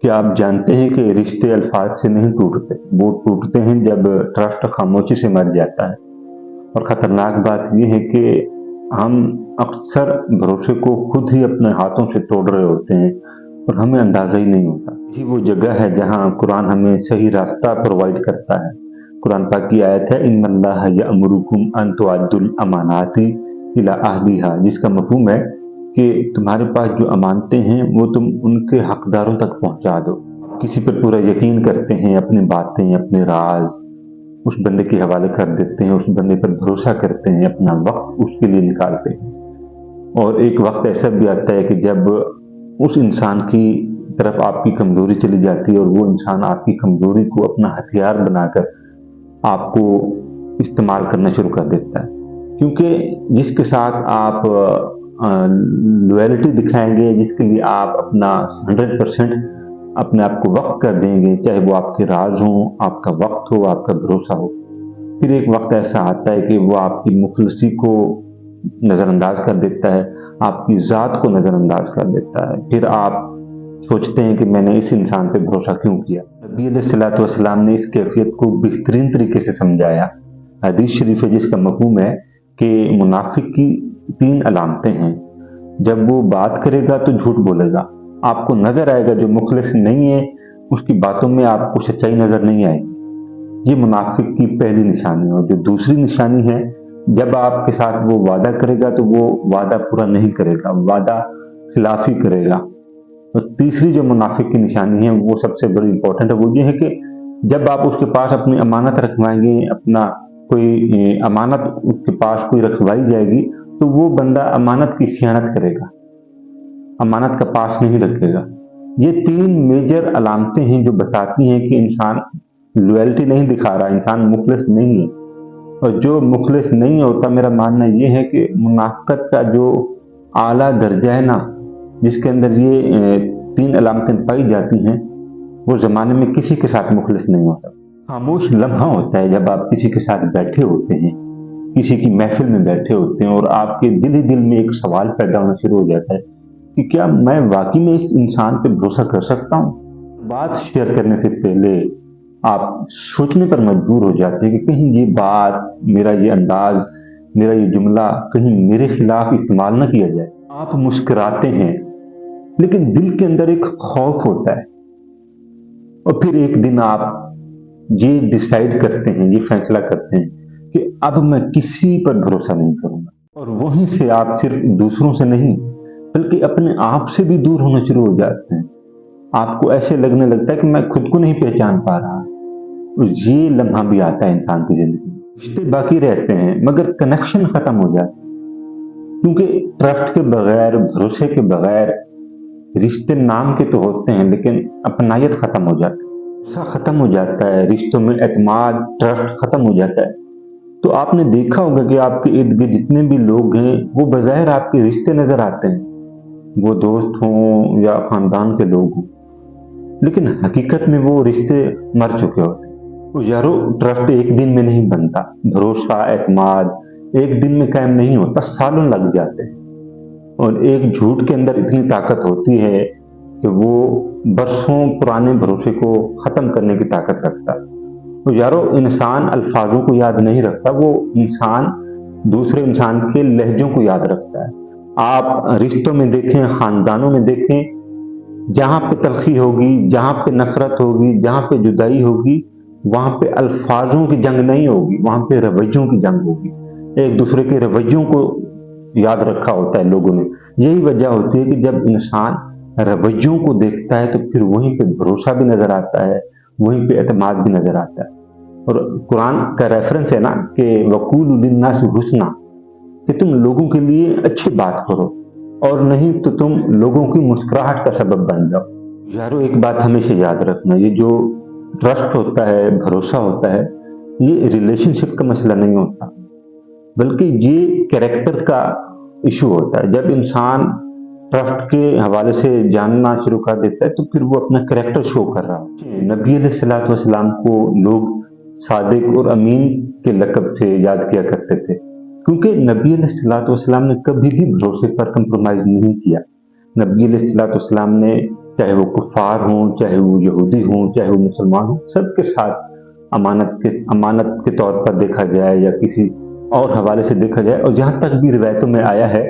क्या आप जानते हैं कि रिश्ते अल्फाज से नहीं टूटते, वो टूटते हैं जब ट्रस्ट खामोशी से मर जाता है। और ख़तरनाक बात ये है कि हम अक्सर भरोसे को खुद ही अपने हाथों से तोड़ रहे होते हैं और हमें अंदाज़ा ही नहीं होता। यही वो जगह है जहाँ कुरान हमें सही रास्ता प्रोवाइड करता है। कुरान पाक की आयत है, इन्नल्लाह यअमुरुकुम अन तुअद्दुल अमानाति इला अहलिहा, जिसका मफ़हूम है कि तुम्हारे पास जो अमानतें हैं वो तुम उनके हकदारों तक पहुंचा दो। किसी पर पूरा यकीन करते हैं, अपनी बातें, अपने राज उस बंदे के हवाले कर देते हैं, उस बंदे पर भरोसा करते हैं, अपना वक्त उसके लिए निकालते हैं। और एक वक्त ऐसा भी आता है कि जब उस इंसान की तरफ आपकी कमजोरी चली जाती है और वो इंसान आपकी कमजोरी को अपना हथियार बनाकर आपको इस्तेमाल करना शुरू कर देता है। क्योंकि जिसके साथ आप लॉयल्टी दिखाएंगे, जिसके लिए आप अपना 100% अपने आप को वक्त कर देंगे, चाहे वो आपके राज हो, आपका वक्त हो, आपका भरोसा हो, फिर एक वक्त ऐसा आता है कि वो आपकी मुखलसी को नज़रअंदाज कर देता है, आपकी ज़ात को नज़रअंदाज कर देता है। फिर आप सोचते हैं कि मैंने इस इंसान पे भरोसा क्यों किया। नबी अलैहिस्सलातु वस्सलाम ने इस कैफियत को बेहतरीन तरीके से समझाया। हदीस शरीफ है जिसका मफ़हूम है कि मुनाफिक की 3 अलामतें हैं। जब वो बात करेगा तो झूठ बोलेगा, आपको नजर आएगा जो मुखलिस नहीं है उसकी बातों में आपको सच्चाई नजर नहीं आएगी। ये मुनाफिक की पहली निशानी है। और जो दूसरी निशानी है, जब आपके साथ वो वादा करेगा तो वो वादा पूरा नहीं करेगा, वादा खिलाफी करेगा। और तीसरी जो मुनाफिक की निशानी है वो सबसे बड़ी इंपॉर्टेंट है, वो ये है कि जब आप उसके पास अपनी अमानत रखवाएंगे, अपना कोई अमानत उसके पास कोई रखवाई जाएगी तो वो बंदा अमानत की खियानत करेगा, अमानत का पास नहीं रखेगा। ये 3 मेजर अलामतें हैं जो बताती हैं कि इंसान लॉयल्टी नहीं दिखा रहा, इंसान मुखलिस नहीं है। और जो मुखलिस नहीं होता, मेरा मानना ये है कि मुनाफिकत का जो आला दर्जा है ना, जिसके अंदर ये 3 अलामतें पाई जाती हैं, वो ज़माने में किसी के साथ मुखलिस नहीं होता। खामोश लम्हा होता है जब आप किसी के साथ बैठे होते हैं, किसी की महफिल में बैठे होते हैं और आपके दिल ही दिल में एक सवाल पैदा होना शुरू हो जाता है कि क्या मैं वाकई में इस इंसान पे भरोसा कर सकता हूँ। बात शेयर करने से पहले आप सोचने पर मजबूर हो जाते हैं कि कहीं ये बात, मेरा ये अंदाज, मेरा ये जुमला कहीं मेरे खिलाफ इस्तेमाल ना किया जाए। आप मुस्कुराते हैं लेकिन दिल के अंदर एक खौफ होता है। और फिर एक दिन आप ये डिसाइड करते हैं, ये फैसला करते हैं कि अब मैं किसी पर भरोसा नहीं करूंगा। और वहीं से आप सिर्फ दूसरों से नहीं बल्कि अपने आप से भी दूर होना शुरू हो जाते हैं। आपको ऐसे लगने लगता है कि मैं खुद को नहीं पहचान पा रहा। और ये लम्हा भी आता है इंसान की जिंदगी में। रिश्ते बाकी रहते हैं मगर कनेक्शन खत्म हो जाते हैं, क्योंकि ट्रस्ट के बगैर, भरोसे के बगैर रिश्ते नाम के तो होते हैं लेकिन अपनायत खत्म हो जाती है, भरोसा खत्म हो जाता है, रिश्तों में एतमाद, ट्रस्ट खत्म हो जाता है। तो आपने देखा होगा कि आपके इर्द गिर्द जितने भी लोग हैं वो बज़ाहिर आपके रिश्ते नजर आते हैं, वो दोस्त हों या खानदान के लोग हों, लेकिन हकीकत में वो रिश्ते मर चुके होते हैं। तो यारो, ट्रस्ट एक दिन में नहीं बनता, भरोसा, एतमाद एक दिन में कायम नहीं होता, सालों लग जाते हैं। और एक झूठ के अंदर इतनी ताकत होती है कि वो बरसों पुराने भरोसे को खत्म करने की ताकत रखता है। तो यारो, इंसान अल्फाजों को याद नहीं रखता, वो इंसान दूसरे इंसान के लहजों को याद रखता है। आप रिश्तों में देखें, खानदानों में देखें, जहां पे तलखी होगी, जहां पे नफरत होगी, जहां पे जुदाई होगी, वहां पे अल्फाजों की जंग नहीं होगी, वहां पे रवैयों की जंग होगी। एक दूसरे के रवैयों को याद रखा होता है लोगों ने। यही वजह होती है कि जब इंसान रवैयों को देखता है तो फिर वहीं पे भरोसा भी नजर आता है, वहीं पे एतमाद भी नजर आता है। और कुरान का रेफरेंस है ना कि वकूलु लिन्नासि हुस्ना, कि तुम लोगों के लिए अच्छी बात करो और नहीं तो तुम लोगों की मुस्कुराहट का सबब बन जाओ। यारो, एक बात हमेशा याद रखना, ये जो ट्रस्ट होता है, भरोसा होता है, ये रिलेशनशिप का मसला नहीं होता बल्कि ये कैरेक्टर का इशू होता है। जब इंसान ट्रस्ट के हवाले से जानना शुरू कर देता है तो फिर वो अपना कैरेक्टर शो कर रहा है। नबी अलैहिस्सलातु वस्सलाम को लोग सादिक और अमीन के लक़ब से याद किया करते थे, क्योंकि नबी अलैहिस्सलातु वस्सलाम ने कभी भी भरोसे पर कंप्रोमाइज नहीं किया। नबी अलैहिस्सलातु वस्सलाम ने चाहे वो कुफ़ार हों, चाहे वो यहूदी हों, चाहे वो मुसलमान हों, सबके साथ अमानत के तौर पर देखा जाए या किसी और हवाले से देखा जाए। और जहाँ तक भी रिवायतों में आया है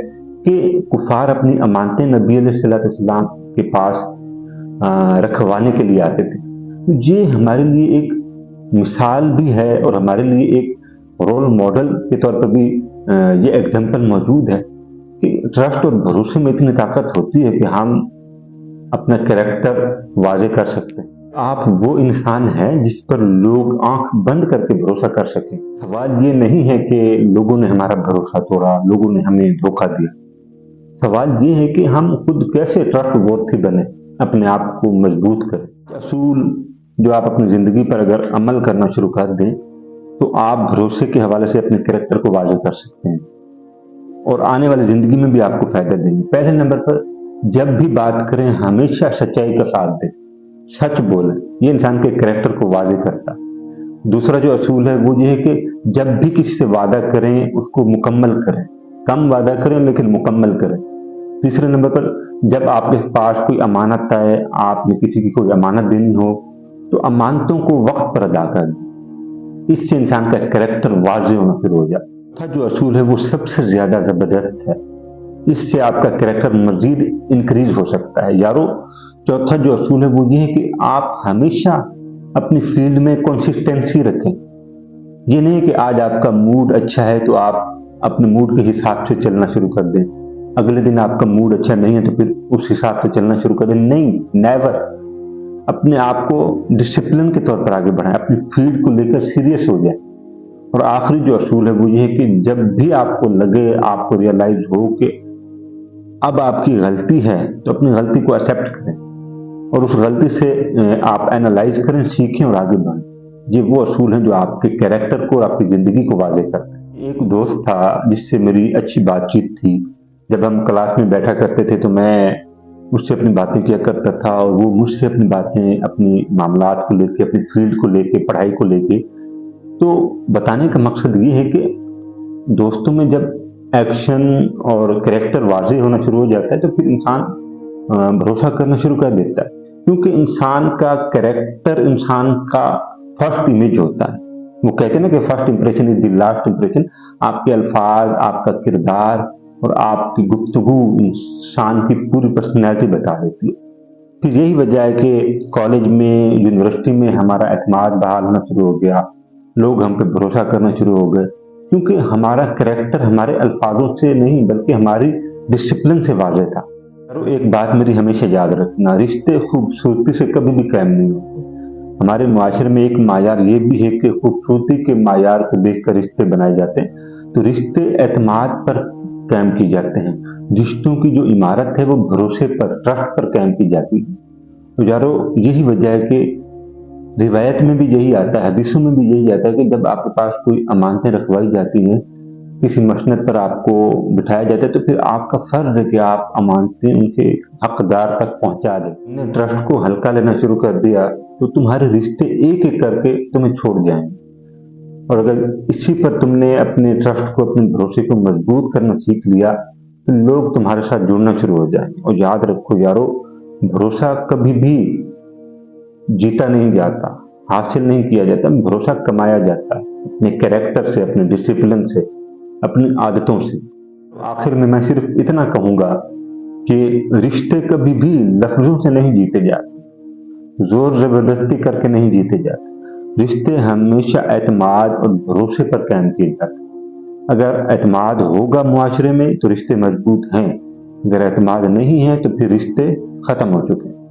कि कुफ़ार अपनी अमानतें नबी अलैहिस्सलाम के पास रखवाने के लिए आते थे। तो ये हमारे लिए एक मिसाल भी है और हमारे लिए एक रोल मॉडल के तौर पर भी ये एग्जाम्पल मौजूद है कि ट्रस्ट और भरोसे में इतनी ताकत होती है कि हम अपना कैरेक्टर वाज़े कर सकते हैं। आप वो इंसान हैं जिस पर लोग आंख बंद करके भरोसा कर सकें। सवाल ये नहीं है कि लोगों ने हमारा भरोसा तोड़ा, लोगों ने हमें धोखा दिया। सवाल ये है कि हम खुद कैसे ट्रस्ट वर्थी बने, अपने आप को मजबूत करें। असूल जो आप अपनी जिंदगी पर अगर अमल करना शुरू कर दें तो आप भरोसे के हवाले से अपने कैरेक्टर को वाज़े कर सकते हैं और आने वाली जिंदगी में भी आपको फायदा देंगे। पहले नंबर पर जब भी बात करें हमेशा सच्चाई का साथ दें, सच बोलें। ये इंसान के कैरेक्टर को वाज़े करता है। दूसरा जो असूल है वो ये है कि जब भी किसी से वादा करें उसको मुकम्मल करें। कम वादा करें लेकिन मुकम्मल करें। तीसरे नंबर पर जब आपके पास कोई अमानत आए, आपने किसी की कोई अमानत देनी हो तो अमानतों को वक्त पर अदा कर दें। इससे इंसान का कैरेक्टर वाज़े होना शुरू हो जाता है। चौथा जो असूल है वो सबसे ज्यादा जबरदस्त है, इससे आपका कैरेक्टर मजीद इंक्रीज हो सकता है। यारो, चौथा जो असूल है वो ये है कि आप हमेशा अपनी फील्ड में कंसिस्टेंसी रखें। ये नहीं कि आज आपका मूड अच्छा है तो आप अपने मूड के हिसाब से चलना शुरू कर दें, अगले दिन आपका मूड अच्छा नहीं है तो फिर उस हिसाब से चलना शुरू कर दें। नहीं, नेवर। अपने आप को डिसिप्लिन के तौर पर आगे बढ़ाएं, अपनी फील्ड को लेकर सीरियस हो जाए। और आखिरी जो असूल है वो ये है कि जब भी आपको लगे, आपको रियलाइज हो कि अब आपकी गलती है तो अपनी गलती को एक्सेप्ट करें और उस गलती से आप एनालाइज करें, सीखें और आगे बढ़ें। ये वो असूल हैं जो आपके कैरेक्टर को और आपकी जिंदगी को वाज़े करते हैं। एक दोस्त था जिससे मेरी अच्छी बातचीत थी। जब हम क्लास में बैठा करते थे तो मैं उससे अपनी बातें किया करता था और वो मुझसे अपनी बातें, अपनी मामलात को लेके, अपनी फील्ड को लेके, पढ़ाई को लेके। तो बताने का मकसद ये है कि दोस्तों में जब एक्शन और कैरेक्टर वाज़े होना शुरू हो जाता है तो फिर इंसान भरोसा करना शुरू कर देता है, क्योंकि इंसान का कैरेक्टर इंसान का फर्स्ट इमेज होता है। वो कहते हैं ना कि first impression is the last impression. आपके अल्फाज, आपका किरदार और आपकी गुफ्तगू इंसान की पूरी पर्सनैलिटी बता देती है। फिर यही वजह है कि कॉलेज में, यूनिवर्सिटी में हमारा एतमाद बहाल होना शुरू हो गया, लोग हम पे भरोसा करना शुरू हो गए, क्योंकि हमारा कैरेक्टर हमारे अल्फाजों से नहीं बल्कि हमारी डिसिप्लिन से वाज़े था। और एक बात मेरी हमेशा याद रखना, रिश्ते खूबसूरती से कभी भी कायम नहीं होते। हमारे मुआशरे में एक मायार ये भी है कि खूबसूरती के मायार को देखकर रिश्ते बनाए जाते हैं, तो रिश्ते एतमाद पर कायम किए जाते हैं। रिश्तों की जो इमारत है वो भरोसे पर, ट्रस्ट पर कायम की जाती है। तो यारो, यही वजह है कि रिवायत में भी यही आता है, हदीसों में भी यही आता है कि जब आपके पास कोई अमानतें रखवाई जाती हैं, किसी मसनद पर आपको बिठाया जाता है, तो फिर आपका फर्ज है कि आप अमानतें उनके हकदार तक पहुंचा दें। तुमने ट्रस्ट को हल्का लेना शुरू कर दिया तो तुम्हारे रिश्ते एक एक करके तुम्हें छोड़ जाएंगे। और अगर इसी पर तुमने अपने ट्रस्ट को, अपने भरोसे को मजबूत करना सीख लिया तो लोग तुम्हारे साथ जुड़ना शुरू हो जाएंगे। और याद रखो यारो, भरोसा कभी भी जीता नहीं जाता, हासिल नहीं किया जाता, भरोसा कमाया जाता है अपने कैरेक्टर से, अपने डिसिप्लिन से, अपनी आदतों से। आखिर में मैं सिर्फ इतना कहूंगा कि रिश्ते कभी भी लफ्जों से नहीं जीते जाते, जोर जबरदस्ती करके नहीं जीते जाते। रिश्ते हमेशा एतमाद और भरोसे पर कायम किए जाते। अगर एतमाद होगा मुआशरे में तो रिश्ते मजबूत हैं, अगर एतमाद नहीं है तो फिर रिश्ते खत्म हो चुके हैं।